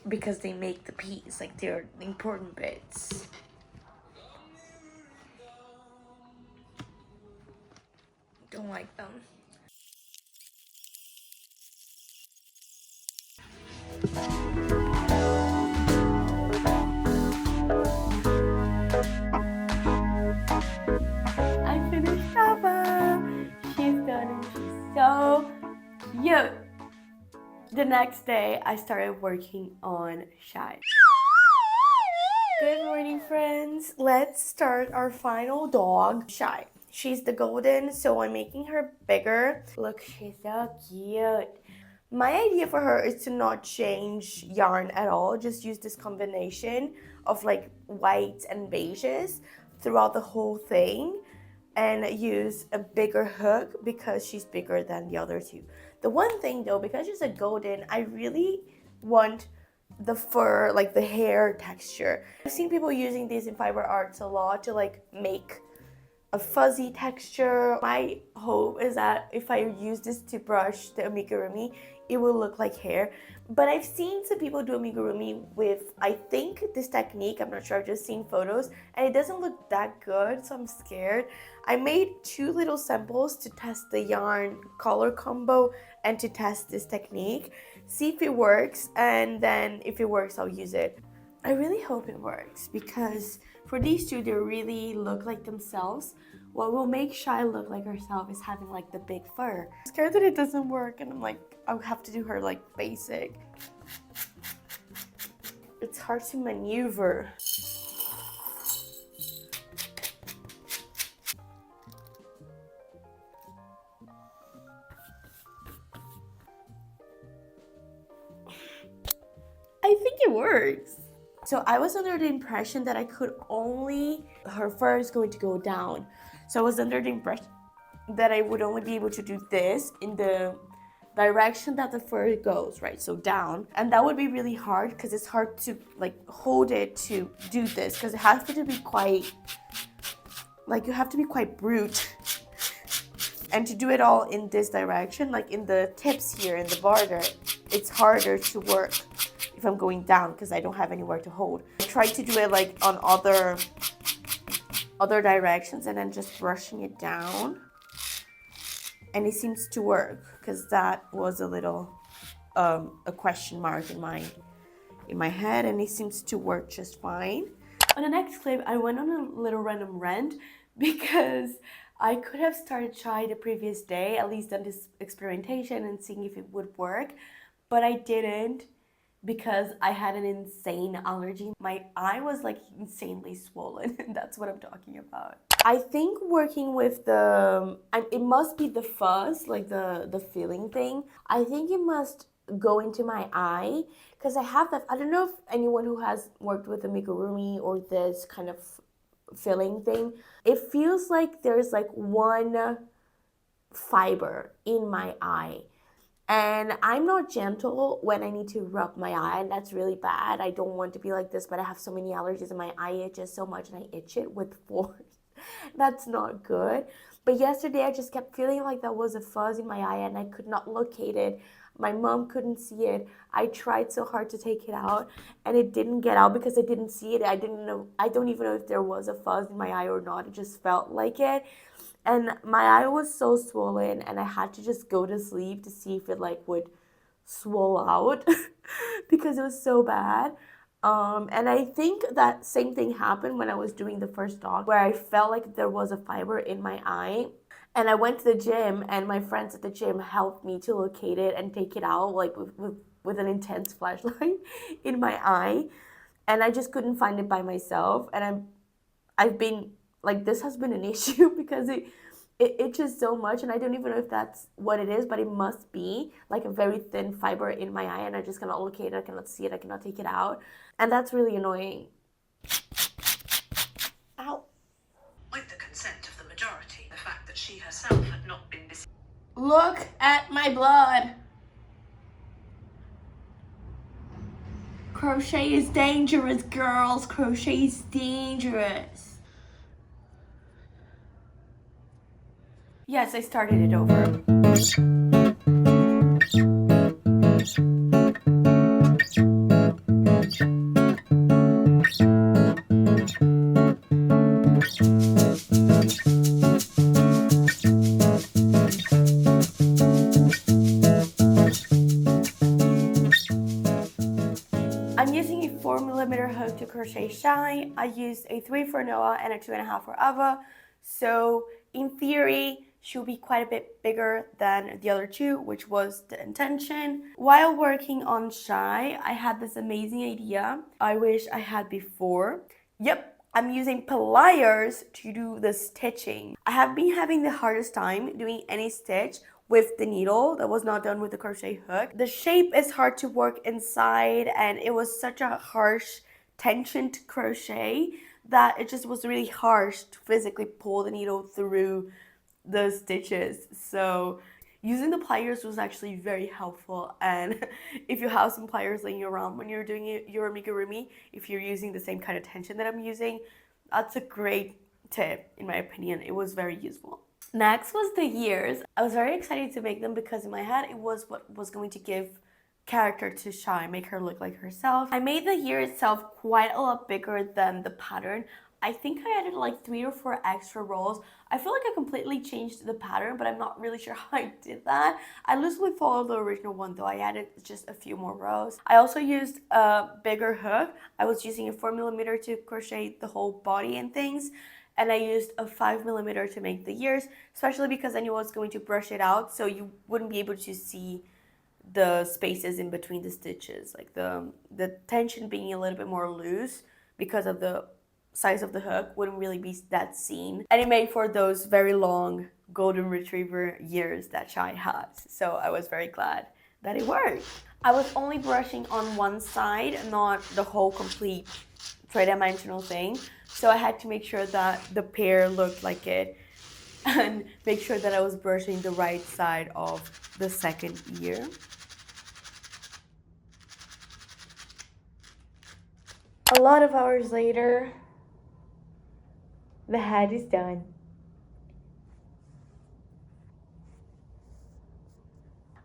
Because they make the piece, like they're the important bits. Don't like them. I finished Ava. She's done and she's so cute. The next day, I started working on Shai. Good morning, friends. Let's start our final dog, Shai. She's the golden, so I'm making her bigger. Look, she's so cute. My idea for her is to not change yarn at all, just use this combination of like whites and beiges throughout the whole thing and use a bigger hook because she's bigger than the other two. The one thing though, because she's a golden, I really want the fur, like the hair texture. I've seen people using these in fiber arts a lot to like make a fuzzy texture. My hope is that if I use this to brush the amigurumi, it will look like hair. But I've seen some people do amigurumi with, I think, this technique. I'm not sure, I've just seen photos, and it doesn't look that good, so I'm scared. I made 2 little samples to test the yarn color combo and to test this technique, see if it works, and then if it works, I'll use it. I really hope it works because for these two, they really look like themselves. What will make Shai look like herself is having like the big fur. I'm scared that it doesn't work and I'm like, I'll have to do her like basic. It's hard to maneuver. I think it works. So I was under the impression that I could only, her fur is going to go down. So I was under the impression that I would only be able to do this in the direction that the fur goes, right? So down. And that would be really hard because it's hard to like hold it to do this because it has to be quite, like you have to be quite brute. And to do it all in this direction, like in the tips here, in the border, it's harder to work if I'm going down because I don't have anywhere to hold. I tried to do it like on other directions and then just brushing it down. And it seems to work because that was a little, a question mark in my head, and it seems to work just fine. On the next clip, I went on a little random rant because I could have started Shai the previous day, at least done this experimentation and seeing if it would work, but I didn't because I had an insane allergy. My eye was like insanely swollen, and that's what I'm talking about. I think working with the, it must be the fuzz, like the feeling thing. I think it must go into my eye because I have that. I don't know if anyone who has worked with amigurumi or this kind of filling thing, it feels like there's like one fiber in my eye. And I'm not gentle when I need to rub my eye, and that's really bad. I don't want to be like this, but I have so many allergies and my eye itches so much and I itch it with force. That's not good. But yesterday I just kept feeling like there was a fuzz in my eye and I could not locate it. My mom couldn't see it. I tried so hard to take it out and it didn't get out because I didn't see it. I don't even know if there was a fuzz in my eye or not. It just felt like it. And my eye was so swollen and I had to just go to sleep to see if it like would swell out because it was so bad. And I think that same thing happened when I was doing the first dog where I felt like there was a fiber in my eye. And I went to the gym and my friends at the gym helped me to locate it and take it out like with an intense flashlight in my eye. And I just couldn't find it by myself. And I've been like, this has been an issue because it itches so much and I don't even know if that's what it is, but it must be like a very thin fiber in my eye and I just cannot locate it, I cannot see it, I cannot take it out. And that's really annoying. Ow. With the consent of the majority, the fact that she herself had not been Look at my blood. Crochet is dangerous, girls. Crochet is dangerous. Yes, I started it over. I'm using a 4mm hook to crochet Shai. I used a 3 for Noah and a 2.5 for Ava. So in theory, she'll be quite a bit bigger than the other two, which was the intention. While working on Shai, I had this amazing idea I wish I had before. Yep, I'm using pliers to do the stitching. I have been having the hardest time doing any stitch with the needle that was not done with the crochet hook. The shape is hard to work inside, and it was such a harsh tension to crochet that it just was really harsh to physically pull the needle through the stitches. So using the pliers was actually very helpful, and if you have some pliers laying around when you're doing your amigurumi, if you're using the same kind of tension that I'm using, that's a great tip in my opinion. It was very useful. Next was the ears. I was very excited to make them because in my head it was what was going to give character to Shai, make her look like herself. I made the ear itself quite a lot bigger than the pattern. I think I added like 3 or 4 extra rows. I feel like I completely changed the pattern, but I'm not really sure how I did that. I loosely followed the original one though. I added just a few more rows. I also used a bigger hook. I was using a 4mm to crochet the whole body and things. And I used a 5mm to make the ears, especially because I knew I was going to brush it out, so you wouldn't be able to see the spaces in between the stitches, like the tension being a little bit more loose because of the size of the hook wouldn't really be that seen. And it made for those very long golden retriever ears that Shai has. So I was very glad that it worked. I was only brushing on one side, not the whole complete three-dimensional thing. So I had to make sure that the pair looked like it and make sure that I was brushing the right side of the second ear. A lot of hours later, the head is done.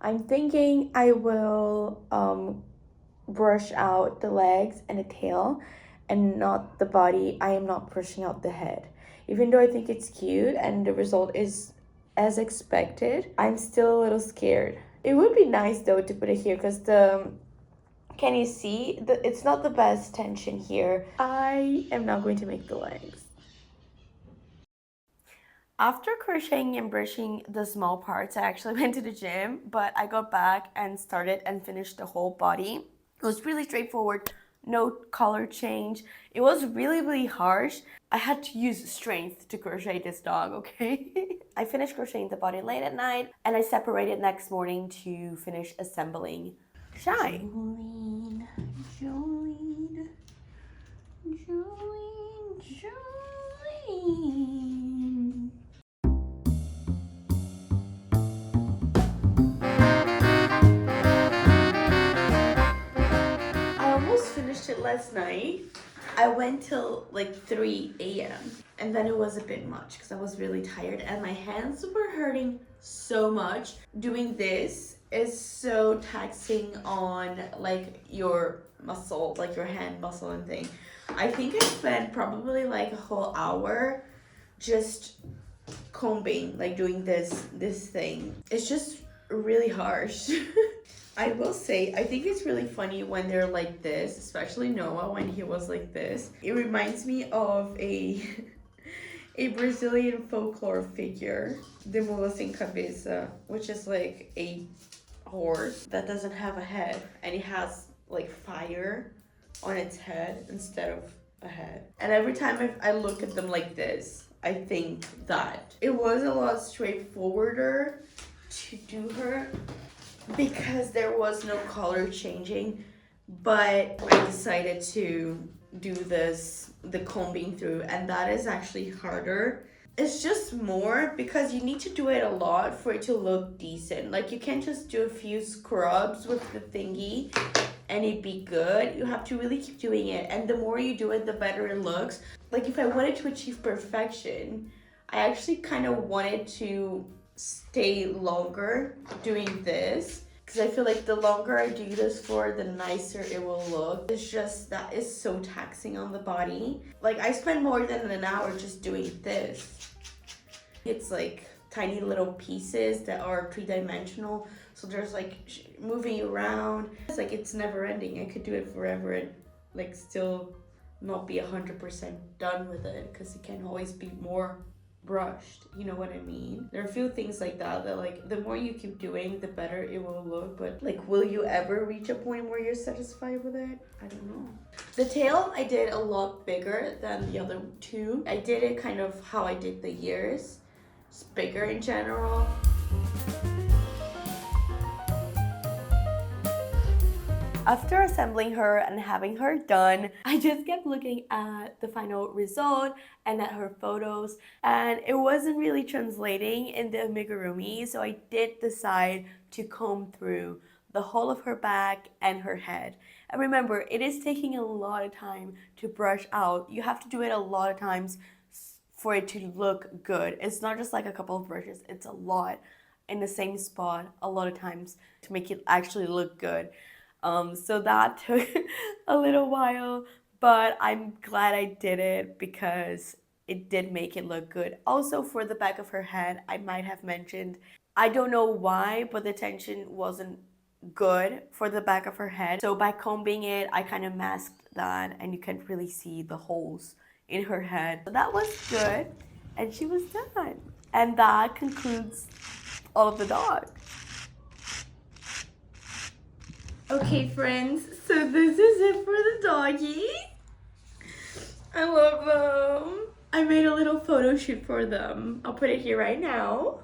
I'm thinking I will brush out the legs and the tail and not the body. I am not brushing out the head. Even though I think it's cute and the result is as expected, I'm still a little scared. It would be nice though to put it here because can you see? It's not the best tension here. I am not going to make the legs. After crocheting and brushing the small parts, I actually went to the gym, but I got back and started and finished the whole body. It was really straightforward, no color change. It was really, really harsh. I had to use strength to crochet this dog, okay? I finished crocheting the body late at night, and I separated next morning to finish assembling Shai. Jolene, Jolene, Jolene, Jolene. I almost finished it last night. I went till like 3 a.m. and then it was a bit much because I was really tired and my hands were hurting so much. Doing this is so taxing on like your muscle, like your hand muscle and thing. I think I spent probably like a whole hour just combing, like doing this thing. It's just really harsh. I will say, I think it's really funny when they're like this, especially Noah when he was like this. It reminds me of a Brazilian folklore figure, the mula sem cabeça, which is like a horse that doesn't have a head and it has like fire on its head instead of a head. And every time I look at them like this, I think that it was a lot straightforwarder to do her because there was no color changing, but I decided to do the combing through, and that is actually harder. It's just more because you need to do it a lot for it to look decent. Like you can't just do a few scrubs with the thingy and it be good, you have to really keep doing it. And the more you do it, the better it looks. Like if I wanted to achieve perfection, I actually kind of wanted to stay longer doing this, because I feel like the longer I do this for, the nicer it will look. It's just that is so taxing on the body. Like I spend more than an hour just doing this. It's like tiny little pieces that are three-dimensional, so there's like moving around. It's like it's never ending. I could do it forever and like still not be 100% done with it, because it can always be more brushed, you know what I mean? There are a few things like that like the more you keep doing, the better it will look. But like, will you ever reach a point where you're satisfied with it? I don't know. The tail I did a lot bigger than the other two. I did it kind of how I did the ears. It's bigger in general. After assembling her and having her done, I just kept looking at the final result and at her photos, and it wasn't really translating in the amigurumi, so I did decide to comb through the whole of her back and her head. And remember, it is taking a lot of time to brush out. You have to do it a lot of times for it to look good. It's not just like a couple of brushes, it's a lot in the same spot a lot of times to make it actually look good. So that took a little while, but I'm glad I did it because it did make it look good. Also, for the back of her head, I might have mentioned, I don't know why, but the tension wasn't good for the back of her head. So by combing it, I kind of masked that and you can't really see the holes in her head. So that was good, and she was done. And that concludes all of the dogs. Okay, friends, so this is it for the doggies. I love them. I made a little photo shoot for them. I'll put it here right now.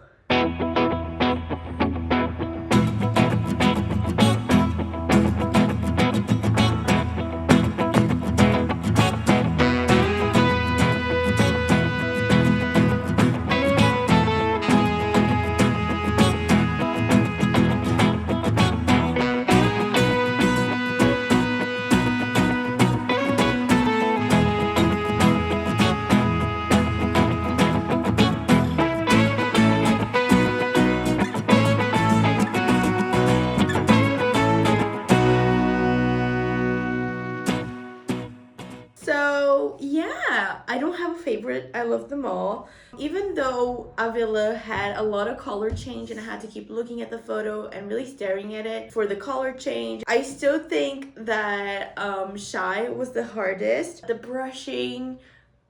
So yeah, I don't have a favorite. I love them all. Even though Avila had a lot of color change and I had to keep looking at the photo and really staring at it for the color change, I still think that Shai was the hardest. The brushing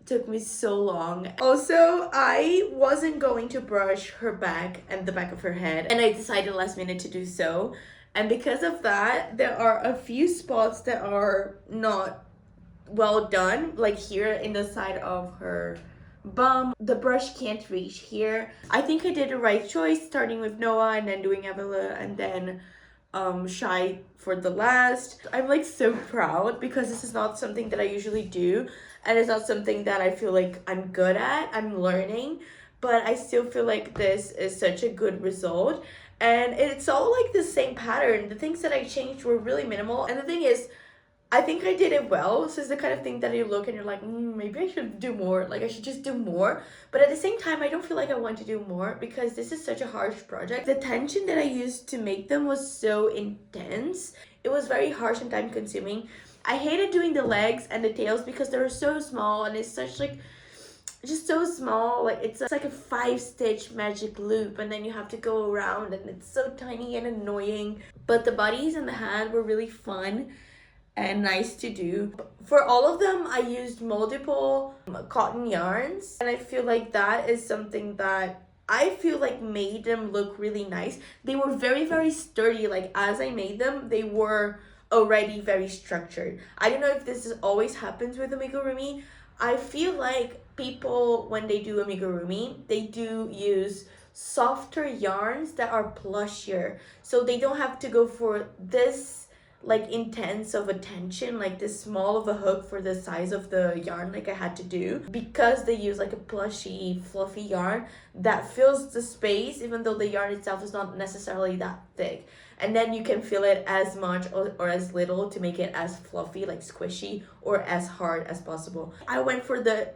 took me so long. Also, I wasn't going to brush her back and the back of her head, and I decided last minute to do so. And because of that, there are a few spots that are not well done, like here in the side of her bum. The brush can't reach here. I think I did the right choice, starting with Noah and then doing Avila and then Shai for the last. I'm like so proud because this is not something that I usually do, and it's not something that I feel like I'm good at. I'm learning, but I still feel like this is such a good result, and it's all like the same pattern. The things that I changed were really minimal, and the thing is, I think I did it well. So it's the kind of thing that you look and you're like, maybe I should do more. Like I should just do more. But at the same time, I don't feel like I want to do more because this is such a harsh project. The tension that I used to make them was so intense. It was very harsh and time consuming. I hated doing the legs and the tails because they were so small, and it's such like, just so small. Like it's like a 5-stitch magic loop, and then you have to go around and it's so tiny and annoying. But the bodies and the hand were really fun and nice to do. For all of them, I used multiple cotton yarns, and I feel like that is something that I feel like made them look really nice. They were very, very sturdy. Like as I made them, they were already very structured. I don't know if this always happens with amigurumi. I feel like people, when they do amigurumi, they do use softer yarns that are plushier, so they don't have to go for this like intense of attention, like this small of a hook for the size of the yarn like I had to do, because they use like a plushy fluffy yarn that fills the space even though the yarn itself is not necessarily that thick, and then you can fill it as much or as little to make it as fluffy, like squishy, or as hard as possible. I went for the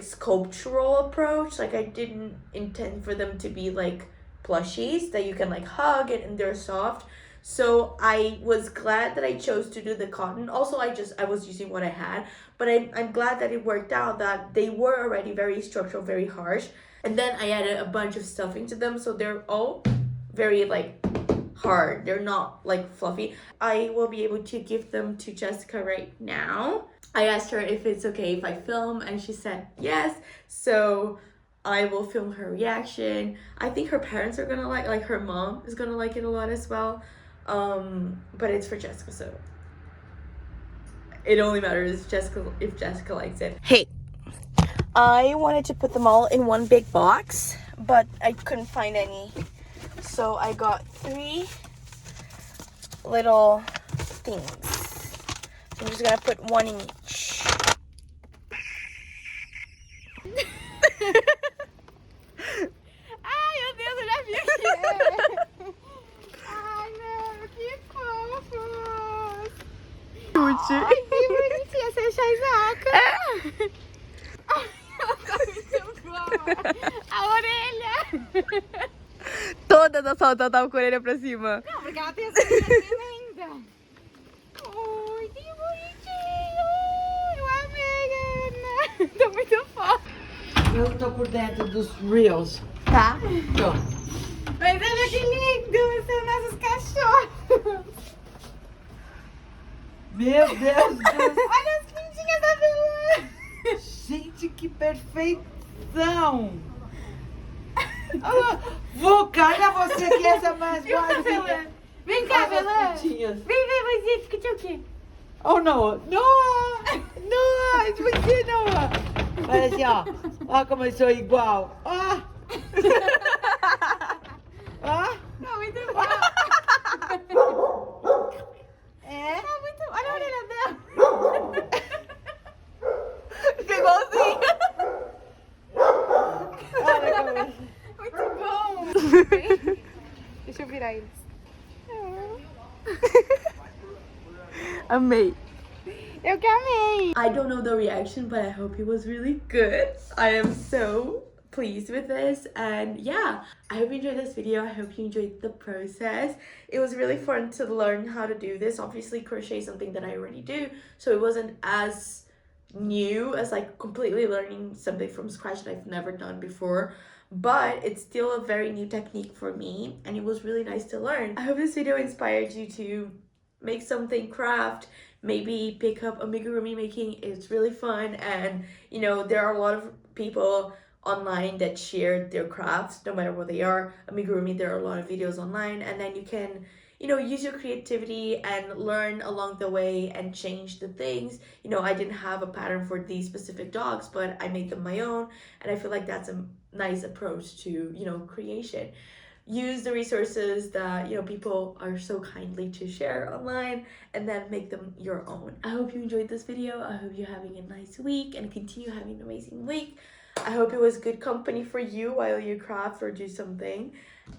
sculptural approach. Like I didn't intend for them to be like plushies that you can like hug and they're soft. So I was glad that I chose to do the cotton. Also, I was using what I had, but I'm glad that it worked out that they were already very structural, very harsh. And then I added a bunch of stuffing to them, so they're all very like hard. They're not like fluffy. I will be able to give them to Jessica right now. I asked her if it's okay if I film, and she said yes. So I will film her reaction. I think her parents are gonna like her mom is gonna like it a lot as well. But it's for Jessica, so it only matters if Jessica likes it. Hey, I wanted to put them all in one big box, but I couldn't find any. So I got 3 little things. So I'm just gonna put one in each. Ai, meu Deus, eu já vi aqui. Ai, meu, que fofos. Ai, que bonitinha essa chaisaca. Ai, ela tá muito boa. A orelha. Todas as fotos tava com a orelha pra cima. Não, porque ela tem essa orelha tremenda. Ai, que bonitinho. Eu amei, Ana. Tá muito fofo. Eu tô por dentro dos Reels. Tá? Tô. Mas olha que lindo, são nossos cachorros. Meu Deus do céu. Olha as pintinhas da Belã. Gente, que perfeição. Carla, você que é essa mais Belã. boazinha. Vem cá, Belã. Pintinhas. Vem, você fica o quê? Oh, Noah. Noah. Noah, it's você, Noah. Olha assim, ó. Ó como eu sou igual. Ó. Ó. Tá muito bom. É. Tá muito... Olha a orelha dela. Ficou igualzinho. Olha como... Muito bom. Deixa eu virar eles. Amei. Eu que amei. I don't know the reaction, but I hope it was really good. I am so pleased with this, and yeah, I hope you enjoyed this video. I hope you enjoyed the process. It was really fun to learn how to do this. Obviously, crochet is something that I already do, so it wasn't as new as like completely learning something from scratch that I've never done before, but it's still a very new technique for me, and it was really nice to learn. I hope this video inspired you to make something, craft, maybe pick up amigurumi making. It's really fun, and you know, there are a lot of people online that share their crafts no matter what they are. Amigurumi, there are a lot of videos online, and then you can, you know, use your creativity and learn along the way and change the things. You know, I didn't have a pattern for these specific dogs, but I made them my own, and I feel like that's a nice approach to, you know, creation. Use the resources that, you know, people are so kindly to share online, and then make them your own. I hope you enjoyed this video. I hope you're having a nice week and continue having an amazing week. I hope it was good company for you while you craft or do something.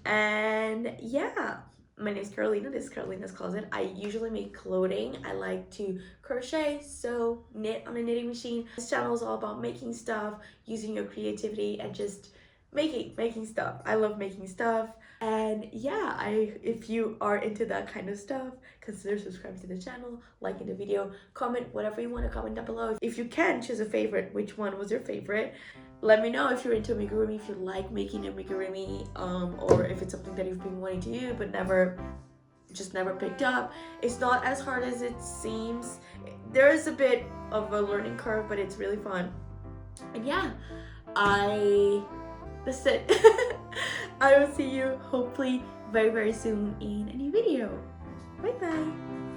And yeah, my name is Carolina. This is Carolina's Closet. I usually make clothing. I like to crochet, sew, knit on a knitting machine. This channel is all about making stuff, using your creativity, and just making stuff. I love making stuff. And yeah, if you are into that kind of stuff, consider subscribing to the channel, liking the video, comment whatever you want to comment down below. If you can, choose a favorite. Which one was your favorite? Let me know if you're into amigurumi, if you like making amigurumi, or if it's something that you've been wanting to do but never picked up. It's not as hard as it seems. There is a bit of a learning curve, but it's really fun. And yeah, that's it. I will see you hopefully very, very soon in a new video. Bye bye.